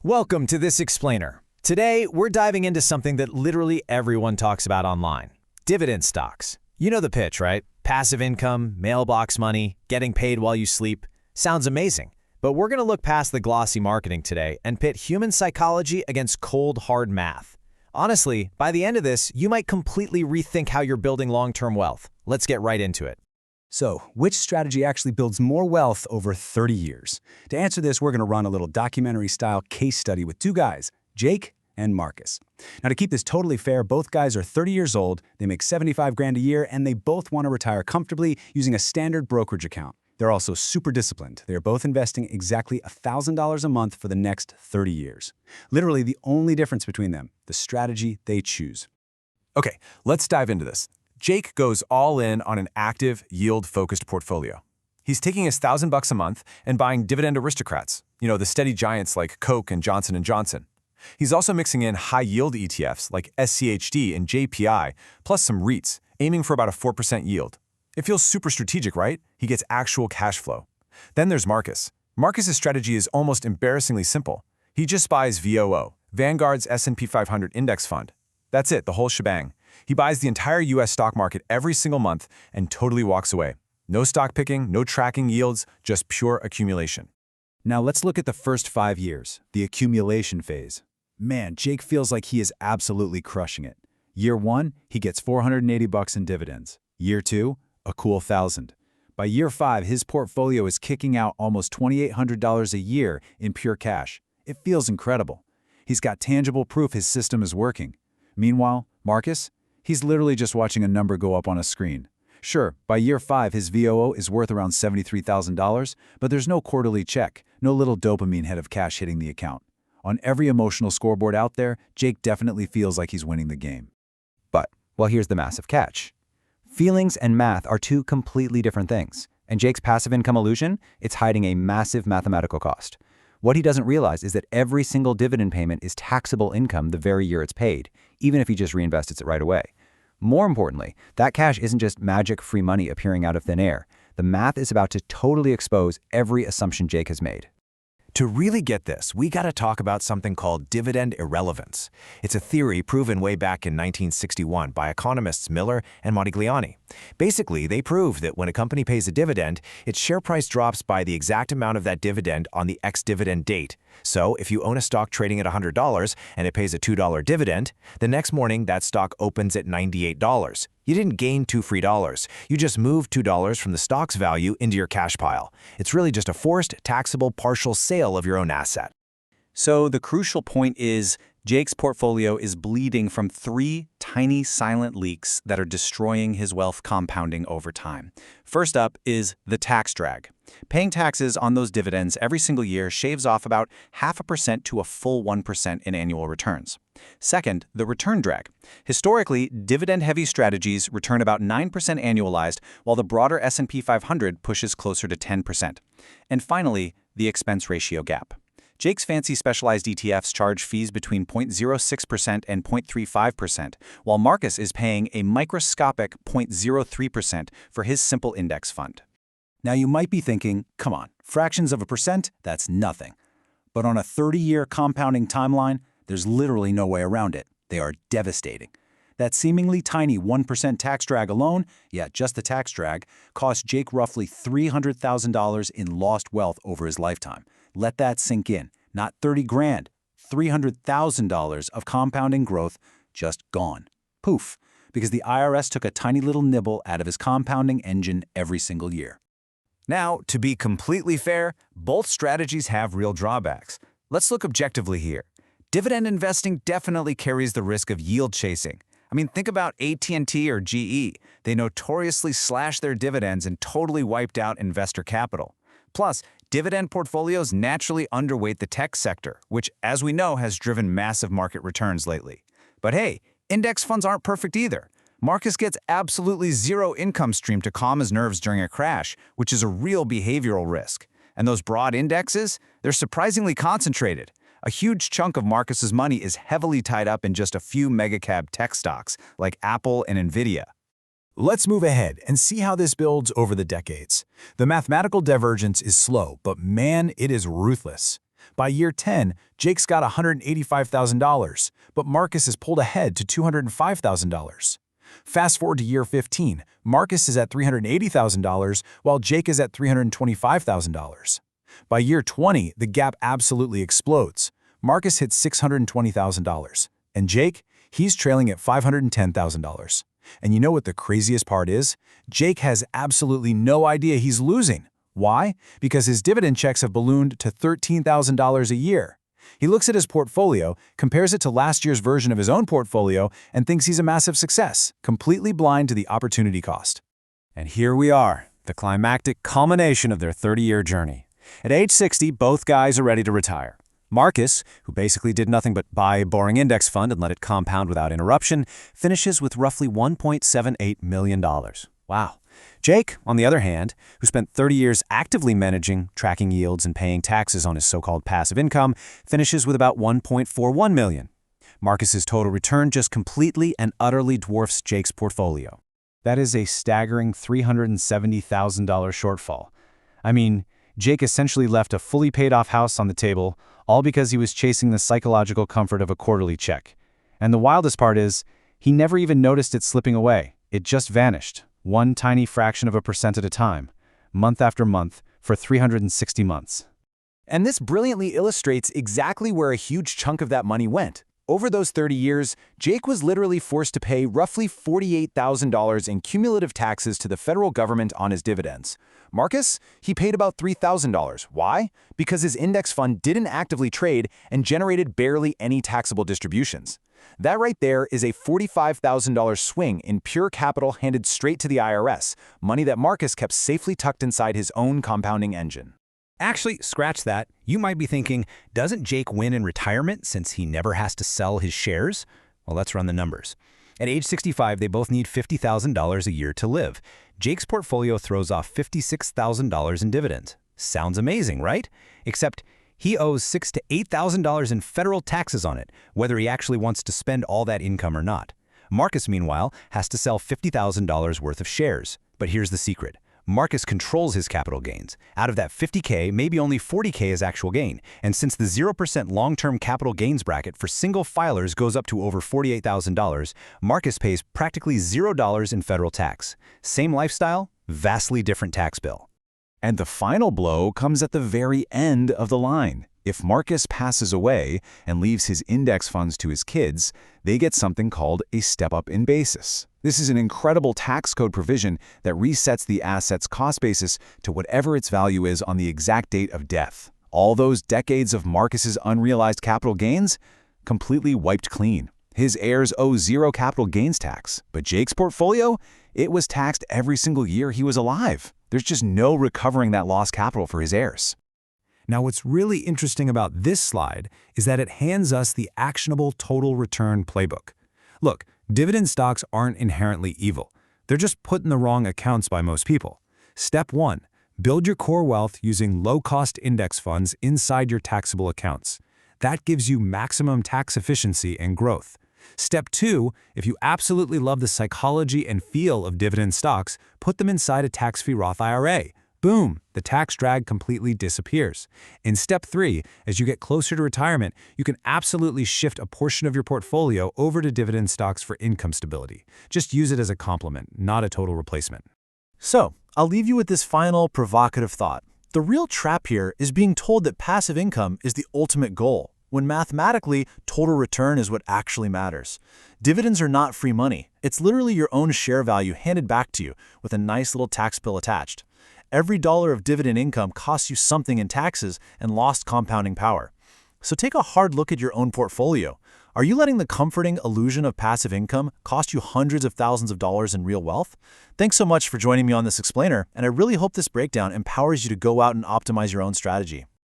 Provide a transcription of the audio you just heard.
Welcome to This Explainer. Today, we're diving into something that literally everyone talks about online. Dividend stocks. You know the pitch, right? Passive income, mailbox money, getting paid while you sleep. Sounds amazing. But we're going to look past the glossy marketing today and pit human psychology against cold, hard math. Honestly, by the end of this, you might completely rethink how you're building long-term wealth. Let's get right into it. So, which strategy actually builds more wealth over 30 years? To answer this, we're going to run a little documentary-style case study with two guys, Jake and Marcus. Now, to keep this totally fair, both guys are 30 years old, they make 75 grand a year, and they both want to retire comfortably using a standard brokerage account. They're also super disciplined. They are both investing exactly $1,000 a month for the next 30 years. Literally, the only difference between them, the strategy they choose. Okay, let's dive into this. Jake goes all in on an active, yield-focused portfolio. He's taking his $1,000 a month and buying dividend aristocrats, the steady giants like Coke and Johnson & Johnson. He's also mixing in high-yield ETFs like SCHD and JPI, plus some REITs, aiming for about a 4% yield. It feels super strategic, right? He gets actual cash flow. Then there's Marcus. Marcus's strategy is almost embarrassingly simple. He just buys VOO, Vanguard's S&P 500 index fund. That's it, the whole shebang. He buys the entire US stock market every single month and totally walks away. No stock picking, no tracking yields, just pure accumulation. Now let's look at the first 5 years, the accumulation phase. Man, Jake feels like he is absolutely crushing it. Year 1, he gets $480 in dividends. Year 2, a cool 1,000. By year 5, his portfolio is kicking out almost $2,800 a year in pure cash. It feels incredible. He's got tangible proof his system is working. Meanwhile, Marcus? He's literally just watching a number go up on a screen. Sure, by year 5, his VOO is worth around $73,000, but there's no quarterly check, no little dopamine hit of cash hitting the account. On every emotional scoreboard out there, Jake definitely feels like he's winning the game. But, well, here's the massive catch. Feelings and math are two completely different things, and Jake's passive income illusion, it's hiding a massive mathematical cost. What he doesn't realize is that every single dividend payment is taxable income the very year it's paid, even if he just reinvests it right away. More importantly, that cash isn't just magic free money appearing out of thin air. The math is about to totally expose every assumption Jake has made. To really get this, we gotta talk about something called dividend irrelevance. It's a theory proven way back in 1961 by economists Miller and Modigliani. Basically, they proved that when a company pays a dividend, its share price drops by the exact amount of that dividend on the ex-dividend date. So, if you own a stock trading at $100 and it pays a $2 dividend, the next morning that stock opens at $98. You didn't gain $2 free. You just moved $2 from the stock's value into your cash pile. It's really just a forced, taxable, partial sale of your own asset. So the crucial point is Jake's portfolio is bleeding from 3 tiny silent leaks that are destroying his wealth compounding over time. First up is the tax drag. Paying taxes on those dividends every single year shaves off about 0.5% to a full 1% in annual returns. Second, the return drag. Historically, dividend-heavy strategies return about 9% annualized, while the broader S&P 500 pushes closer to 10%. And finally, the expense ratio gap. Jake's fancy specialized ETFs charge fees between 0.06% and 0.35%, while Marcus is paying a microscopic 0.03% for his simple index fund. Now you might be thinking, come on, fractions of a percent, that's nothing. But on a 30-year compounding timeline, there's literally no way around it. They are devastating. That seemingly tiny 1% tax drag alone, yeah, just the tax drag, cost Jake roughly $300,000 in lost wealth over his lifetime. Let that sink in. Not 30 grand, $300,000 of compounding growth just gone. Poof, because the IRS took a tiny little nibble out of his compounding engine every single year. Now, to be completely fair, both strategies have real drawbacks. Let's look objectively here. Dividend investing definitely carries the risk of yield chasing. I mean, think about AT&T or GE. They notoriously slashed their dividends and totally wiped out investor capital. Plus, dividend portfolios naturally underweight the tech sector, which, as we know, has driven massive market returns lately. But hey, index funds aren't perfect either. Marcus gets absolutely zero income stream to calm his nerves during a crash, which is a real behavioral risk. And those broad indexes, they're surprisingly concentrated. A huge chunk of Marcus's money is heavily tied up in just a few mega-cap tech stocks like Apple and Nvidia. Let's move ahead and see how this builds over the decades. The mathematical divergence is slow, but man, it is ruthless. By year 10, Jake's got $185,000, but Marcus has pulled ahead to $205,000. Fast forward to year 15, Marcus is at $380,000, while Jake is at $325,000. By year 20, the gap absolutely explodes. Marcus hits $620,000, and Jake, he's trailing at $510,000. And you know what the craziest part is? Jake has absolutely no idea he's losing. Why? Because his dividend checks have ballooned to $13,000 a year. He looks at his portfolio, compares it to last year's version of his own portfolio, and thinks he's a massive success, completely blind to the opportunity cost. And here we are, the climactic culmination of their 30-year journey. At age 60, both guys are ready to retire. Marcus, who basically did nothing but buy a boring index fund and let it compound without interruption, finishes with roughly $1.78 million. Wow. Jake, on the other hand, who spent 30 years actively managing, tracking yields, and paying taxes on his so-called passive income, finishes with about $1.41 million. Marcus's total return just completely and utterly dwarfs Jake's portfolio. That is a staggering $370,000 shortfall. I mean, Jake essentially left a fully paid-off house on the table, all because he was chasing the psychological comfort of a quarterly check. And the wildest part is, he never even noticed it slipping away. It just vanished, one tiny fraction of a percent at a time, month after month, for 360 months. And this brilliantly illustrates exactly where a huge chunk of that money went. Over those 30 years, Jake was literally forced to pay roughly $48,000 in cumulative taxes to the federal government on his dividends. Marcus, he paid about $3,000. Why? Because his index fund didn't actively trade and generated barely any taxable distributions. That right there is a $45,000 swing in pure capital handed straight to the IRS, money that Marcus kept safely tucked inside his own compounding engine. Actually, scratch that. You might be thinking, doesn't Jake win in retirement since he never has to sell his shares? Well, let's run the numbers. At age 65, they both need $50,000 a year to live. Jake's portfolio throws off $56,000 in dividends. Sounds amazing, right? Except he owes $6,000 to $8,000 in federal taxes on it, whether he actually wants to spend all that income or not. Marcus, meanwhile, has to sell $50,000 worth of shares. But here's the secret. Marcus controls his capital gains. Out of that $50K, maybe only $40K is actual gain. And since the 0% long-term capital gains bracket for single filers goes up to over $48,000, Marcus pays practically $0 in federal tax. Same lifestyle, vastly different tax bill. And the final blow comes at the very end of the line. If Marcus passes away and leaves his index funds to his kids, they get something called a step-up in basis. This is an incredible tax code provision that resets the asset's cost basis to whatever its value is on the exact date of death. All those decades of Marcus's unrealized capital gains? Completely wiped clean. His heirs owe zero capital gains tax, but Jake's portfolio? It was taxed every single year he was alive. There's just no recovering that lost capital for his heirs. Now, what's really interesting about this slide is that it hands us the actionable total return playbook. Look, dividend stocks aren't inherently evil. They're just put in the wrong accounts by most people. Step 1, build your core wealth using low-cost index funds inside your taxable accounts. That gives you maximum tax efficiency and growth. Step 2, if you absolutely love the psychology and feel of dividend stocks, put them inside a tax-free Roth IRA. Boom, the tax drag completely disappears. In step 3, as you get closer to retirement, you can absolutely shift a portion of your portfolio over to dividend stocks for income stability. Just use it as a complement, not a total replacement. So, I'll leave you with this final provocative thought. The real trap here is being told that passive income is the ultimate goal, when mathematically, total return is what actually matters. Dividends are not free money. It's literally your own share value handed back to you with a nice little tax bill attached. Every dollar of dividend income costs you something in taxes and lost compounding power. So take a hard look at your own portfolio. Are you letting the comforting illusion of passive income cost you hundreds of thousands of dollars in real wealth? Thanks so much for joining me on this explainer, and I really hope this breakdown empowers you to go out and optimize your own strategy.